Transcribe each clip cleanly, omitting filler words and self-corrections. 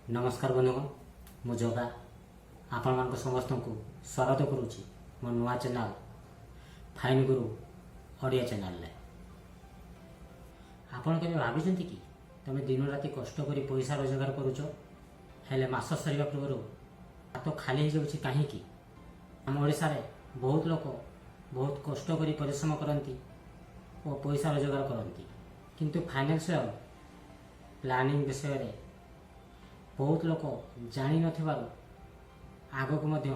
नमस्कार बंधुगण मु जगा आपण मान समस्त को स्वागत करुच्ची मो नुआ चैनल फाइन गुरु ओडिया चैनल रे। आपण के भाभी कि तुम दिन राति कष्ट कर पैसा रोजगार करुच हेले मास सरीवा पूर्व हाथ खाली हो जाऊँगी कहीं आम ओडिशा रे बहुत लोग बहुत कष्ट कर परिश्रम करती और पैसा रोजगार करती किंतु फाइनेंशियल प्लानिंग विषय रे बहुत लोग जानी नथिबारु आगो को मध्य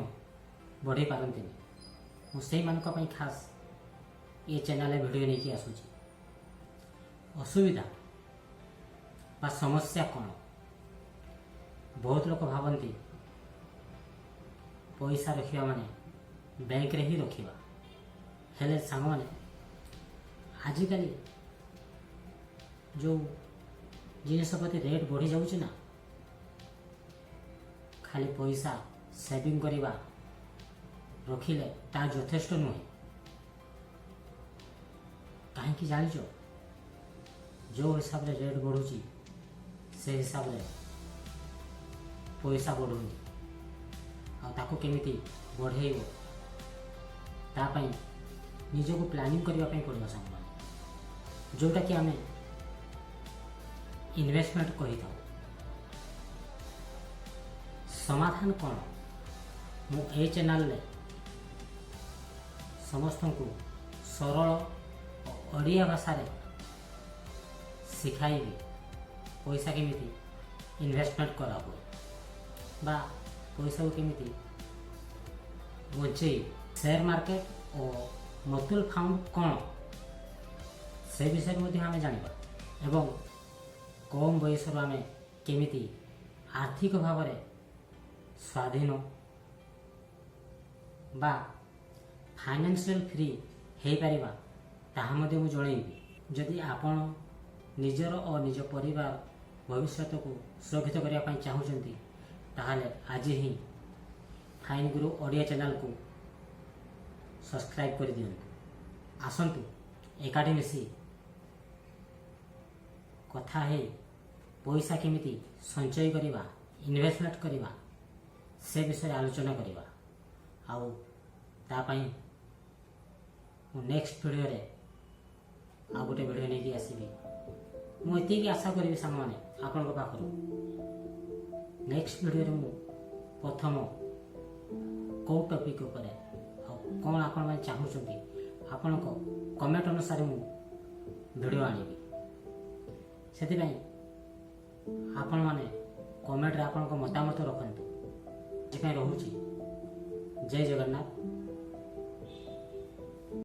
बढ़ी पारती मुझे मानी खास ये चैनल वीडियो नहीं कि आसूची असुविधा बा समस्या कौन बहुत लोग भावती पैसा रखा माने बैंक रे ही रखा हेले सांग माने आजिकल जो जिनस प्रति रेट बढ़ी जाऊँ ना खाली पैसा सेविंग करवा रखिले ता यथेष्ट नुहे कहीं जान जो हिसाब रे रेट बढ़ुची से हिसाब रे पैसा बढ़ुनी आको केमिति बढ़ेब तापाई निजको प्लानिंग करने पड़ो सांग जोटा कि आम इन्वेस्टमेंट कही था समाधान कौन मु चैनल ले समस्त को सरल ओडिया भाषा रे सिखाइबी पैसा केमिति इन्वेस्टमेंट करा हुए बा पैसा को केमिति बचे शेयर मार्केट और म्यूचुअल फंड कौन से विषय में आम जाना एवं कम बयस आम केमिति आर्थिक भाव में स्वाधीन बा फाइनेंशियल फ्री हो पारिबा ताहा मध्य मु जणैबी जदि आपण निजर और निज परिवार भविष्य को सुरक्षित करने चाहूँगी ताहले आज ही फाइन गुरु ओडिया चैनल को सब्सक्राइब कर दियंतु आसंतु एकाठी मिसी कथा है पैसा केमिति संचय करवा इन्वेस्टमेंट करवा से विषय आलोचना करवा आउ तापाई नेक्स्ट वीडियो रे आ गोटे वीडियो नहीं आसबि मुझे आशा करी सांग मैंने आपण पाखर नेक्स्ट वीडियो रे मु प्रथम कौ टॉपिक उपरे कौन आपण मैंने चाहूँगी आपण कमेंट अनुसार मु वीडियो आनिबी से आपण मैंने कमेंट रे आपण मतामत रखंतु। रोची जय जगन्नाथ।